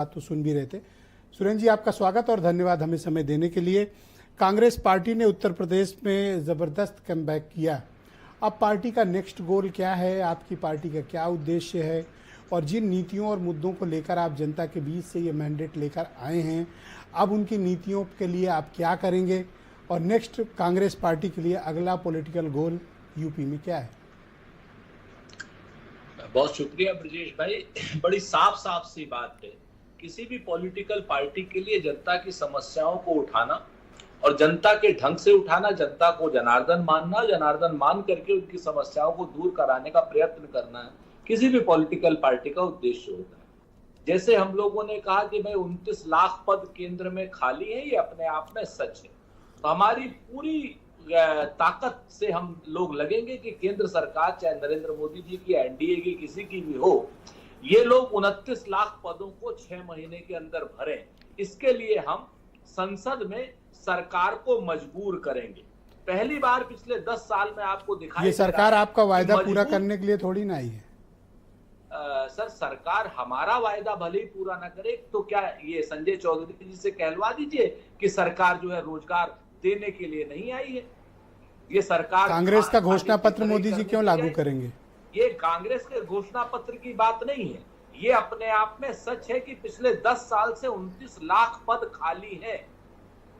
बात तो सुन भी रहे थे। सुरेंद्र जी, आपका स्वागत और धन्यवाद हमें समय देने के लिए। कांग्रेस पार्टी ने उत्तर प्रदेश में ज़बरदस्त कमबैक किया। अब पार्टी का नेक्स्ट गोल क्या है, आपकी पार्टी का क्या उद्देश्य है, और जिन नीतियों और मुद्दों को लेकर आप जनता के बीच से ये मैंडेट लेकर आए हैं, अब उनकी नीतियों के लिए आप क्या करेंगे, और नेक्स्ट कांग्रेस पार्टी के लिए अगला पॉलिटिकल गोल यूपी में क्या है? बहुत शुक्रिया ब्रजेश भाई। बड़ी साफ साफ सी बात है, किसी भी पॉलिटिकल पार्टी के लिए जनता की समस्याओं को उठाना और जनता के ढंग से उठाना, जनता को जनार्दन मानना, जनार्दन मान करके उनकी समस्याओं को दूर कराने का प्रयत्न करना है किसी भी पॉलिटिकल पार्टी का उद्देश्य होता है। जैसे हम लोगों ने कहा कि भाई 29 लाख पद केंद्र में खाली है, ये अपने आप में सच है। तो हमारी पूरी ताकत से हम लोग लगेंगे कि केंद्र सरकार, चाहे नरेंद्र मोदी जी की, एनडीए की, किसी की भी हो, ये लोग 29 लाख पदों को 6 महीने के अंदर भरें। इसके लिए हम संसद में सरकार को मजबूर करेंगे। पहली बार पिछले 10 साल में आपको दिखाई ये सरकार आपका वायदा पूरा करने के लिए थोड़ी ना आई है। सर, सरकार हमारा वायदा भले ही पूरा ना करे तो क्या ये संजय चौधरी जी से कहलवा दीजिए कि सरकार जो है रोजगार देने के लिए नहीं आई है। ये सरकार कांग्रेस का घोषणा पत्र मोदी जी क्यों लागू करेंगे? ये कांग्रेस के घोषणा पत्र की बात नहीं है, ये अपने आप में सच है कि पिछले 10 साल से 29 लाख पद खाली है।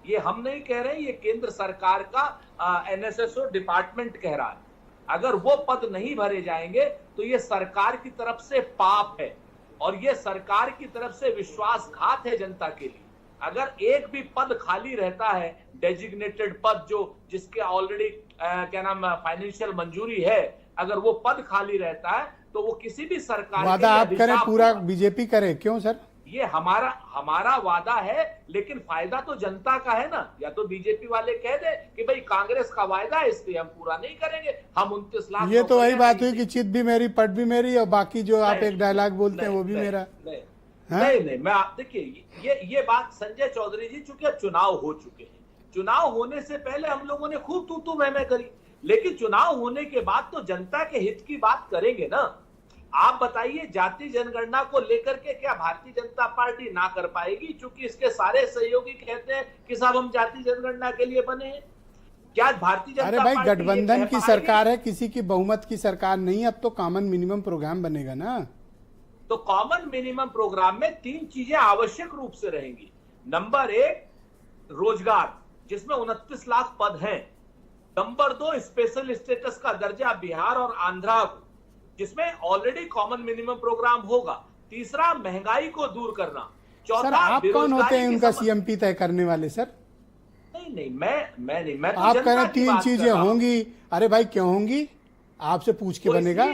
ये हम नहीं कह रहे, ये केंद्र सरकार का एनएसएसओ डिपार्टमेंट कह रहा है। अगर वो पद नहीं भरे जाएंगे तो ये सरकार की तरफ से पाप है और ये सरकार की तरफ से विश्वासघात है जनता के लिए। अगर एक भी पद खाली रहता है, डेजिग्नेटेड पद जो जिसके ऑलरेडी फाइनेंशियल मंजूरी है, अगर वो पद खाली रहता है तो वो किसी भी सरकार वादा आप करें, पूरा बीजेपी करे, क्यों सर? ये हमारा वादा है, लेकिन फायदा तो जनता का है ना। या तो बीजेपी वाले कह दे कि भाई कांग्रेस का वायदा है इसलिए हम पूरा नहीं करेंगे, हम 29 लाख। ये तो वही बात हुई कि चित भी मेरी, पट भी मेरी, और बाकी जो आप एक डायलॉग बोलते हैं वो भी मेरा। नहीं, मैं आप देखिए, ये बात संजय चौधरी जी, चूंकि अब चुनाव हो चुके हैं, चुनाव होने से पहले हम लोगों ने खूब तू मैं करी, लेकिन चुनाव होने के बाद तो जनता के हित की बात करेंगे ना। आप बताइए, जाति जनगणना को लेकर के क्या भारतीय जनता पार्टी ना कर पाएगी? चूंकि इसके सारे सहयोगी कहते हैं कि साहब हम जाति जनगणना के लिए बने हैं। क्या भारतीय जनता पार्टी? अरे भाई, गठबंधन की सरकार है, किसी की बहुमत की सरकार नहीं। अब तो कॉमन मिनिमम प्रोग्राम बनेगा ना। तो कॉमन मिनिमम प्रोग्राम में 3 चीजें आवश्यक रूप से रहेंगी। नंबर 1, रोजगार, जिसमें 29 लाख पद हैं। नंबर 2, स्पेशल स्टेटस का दर्जा बिहार और आंध्रा को, जिसमें ऑलरेडी कॉमन मिनिमम प्रोग्राम होगा। तीसरा, महंगाई को दूर करना। चौथा, आप कौन होते हैं उनका सीएमपी तय करने वाले? सर नहीं, मैं तो आप कह रहे 3 बात चीजें होंगी। अरे भाई, क्यों होंगी? आपसे पूछ के बनेगा।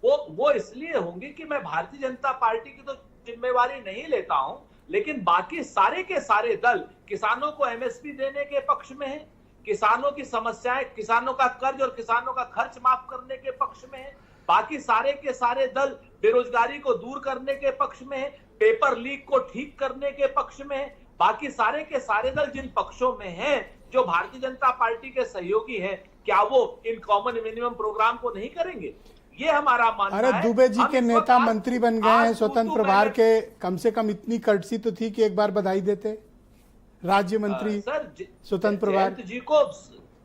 वो इसलिए होंगी कि मैं भारतीय जनता पार्टी की तो जिम्मेवारी नहीं लेता हूं, लेकिन बाकी सारे के सारे दल किसानों को एमएसपी देने के पक्ष में है, किसानों की समस्याएं, किसानों का कर्ज और किसानों का खर्च माफ करने के पक्ष में है। बाकी सारे के सारे दल बेरोजगारी को दूर करने के पक्ष में है, पेपर लीक को ठीक करने के पक्ष में है। बाकी सारे के सारे दल जिन पक्षों में हैं, जो भारतीय जनता पार्टी के सहयोगी हैं, क्या वो इन कॉमन मिनिमम प्रोग्राम को नहीं करेंगे? ये हमारा मानना है। अरे दुबे जी के नेता मंत्री बन गए हैं स्वतंत्र प्रभार के। कम से कम इतनी कर्टसी तो थी कि एक बार बधाई देते। राज्य मंत्री स्वतंत्र प्रभार।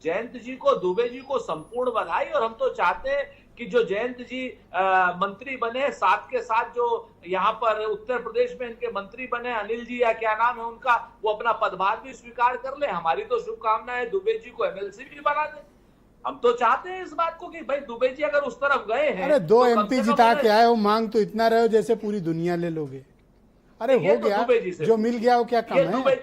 जयंत जी को, दुबे जी को संपूर्ण बधाई। और हम तो चाहते हैं कि जो जयंत जी मंत्री बने, साथ के साथ जो यहाँ पर उत्तर प्रदेश में इनके मंत्री बने, अनिल जी या क्या नाम है उनका, वो अपना पदभार भी स्वीकार कर ले। हमारी तो शुभकामना है दुबे जी को एमएलसी भी बना दे। हम तो चाहते हैं इस बात को कि भाई दुबे जी अगर उस तरफ गए हैं। अरे 2 एमपी जिता के आए हो, मांग तो इतना रहे हो जैसे पूरी दुनिया ले लोगे। अरे हो गया, जो मिल गया वो क्या कम है?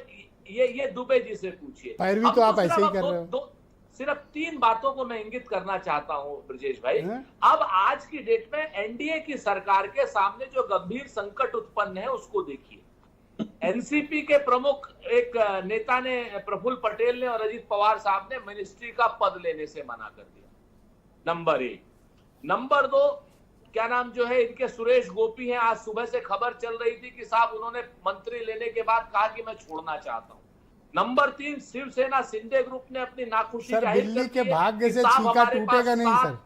ये दुबे जी से पूछिए। पैरवी तो आप ऐसे ही कर रहे हो। सिर्फ 3 बातों को मैं इंगित करना चाहता हूं ब्रजेश भाई। अब आज की डेट में एनडीए की सरकार के सामने जो गंभीर संकट उत्पन्न है उसको देखिए। एनसीपी के प्रमुख एक नेता ने, प्रफुल्ल पटेल ने और अजीत पवार साहब ने मिनिस्ट्री का पद लेने से मना कर दिया। नंबर 1। नंबर 2, क्या नाम जो है इनके, सुरेश गोपी हैं। आज सुबह से खबर चल रही थी कि साहब उन्होंने मंत्री लेने के बाद कहा कि मैं छोड़ना चाहता हूं। नंबर 3, शिवसेना शिंदे ग्रुप ने अपनी नाखुशी जाहिर कर दी। दिल्ली के भाग्य से छीका टूटेगा नहीं सर।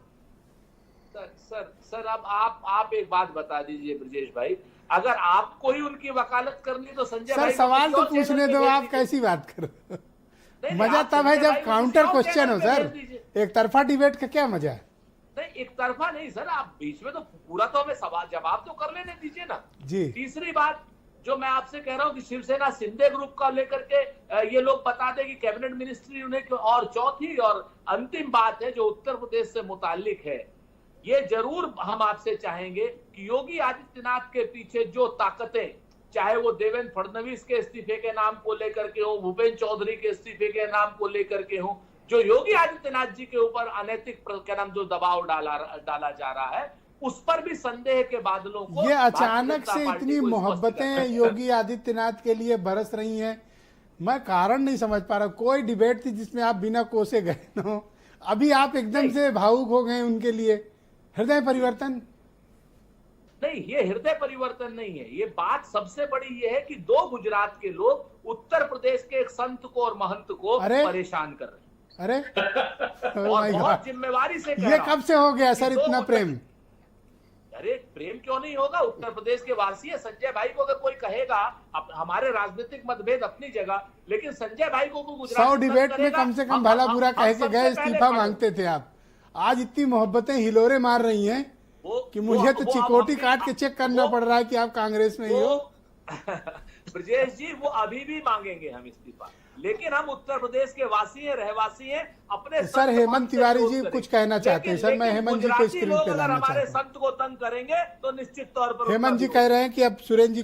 सर अब आप एक बात बता दीजिए ब्रजेश भाई, अगर आपको ही उनकी वकालत करनी तो संजय सर भाई सवाल तो किसी और पूछने चैनल दो, पे आप भेज कैसी बात कर रहे हो? नहीं, मजा आप तब है संजय भाई जब को काउंटर किसी और क्वेश्चन हो चैनल पे सर। भेज दीजिए। एक तरफा डिबेट का क्या मजा है? नहीं, एक तरफा नहीं सर, आप बीच में तो पूरा तो हमें सवाल जवाब तो कर लेने दीजिए ना। जी तीसरी बात जो मैं आपसे कह रहा हूं कि शिवसेना शिंदे ग्रुप का लेकर के ये लोग बता दें कि कैबिनेट मिनिस्ट्री उन्हें, और चौथी और अंतिम बात है जो उत्तर प्रदेश से मुताल्लिक है, ये जरूर हम आपसे चाहेंगे कि योगी आदित्यनाथ के पीछे जो ताकतें, चाहे वो देवेंद्र फडणवीस के इस्तीफे के नाम को लेकर के हो, भूपेंद्र चौधरी के इस्तीफे के नाम को लेकर के हो, जो योगी आदित्यनाथ जी के ऊपर अनैतिक क्या नाम जो दबाव डाला जा रहा है, उस पर भी संदेह के बादलों को ये भारतीय अचानक जनता से पार्टी इतनी को स्पष्ट मोहब्बतें करना है। योगी आदित्यनाथ के लिए बरस रही हैं, मैं कारण नहीं समझ पा रहा। कोई डिबेट थी जिसमें आप बिना कोसे गए न हो, अभी आप एकदम से भावुक हो गए उनके लिए। हृदय परिवर्तन? नहीं, ये हृदय परिवर्तन नहीं है, ये बात सबसे बड़ी ये है कि दो गुजरात के लोग उत्तर प्रदेश के एक संत को और महंत को परेशान कर रहे हैं। अरे और बहुत जिम्मेवारी से कह ये रहा हूं कब से हो गया सर कि दो इतना प्रेम? अरे प्रेम क्यों नहीं होगा, उत्तर प्रदेश के वासी है। संजय भाई को अगर कोई कहेगा, हमारे राजनीतिक मतभेद अपनी जगह, लेकिन संजय भाई को गुजरात 100 डिबेट में कम से कम भला बुरा कह के गए, इस्तीफा मांगते थे आप। आज इतनी मोहब्बतें हिलोरे मार रही हैं कि मुझे तो चिकोटी काट के चेक करना पड़ रहा है कि आप कांग्रेस में ही हो। ब्रजेश जी, वो अभी भी मांगेंगे हम इस्तीफा, लेकिन हम उत्तर प्रदेश के वासी हैं, रहवासी हैं, अपने सर हेमंत तिवारी जी कुछ कहना चाहते हैं सर, मैं हेमंत जी को स्क्रीन पे लाना चाहता हूं। हमारे संत को तंग करेंगे तो निश्चित तौर पर हेमंत जी कह रहे हैं कि अब सुरेंद्र जी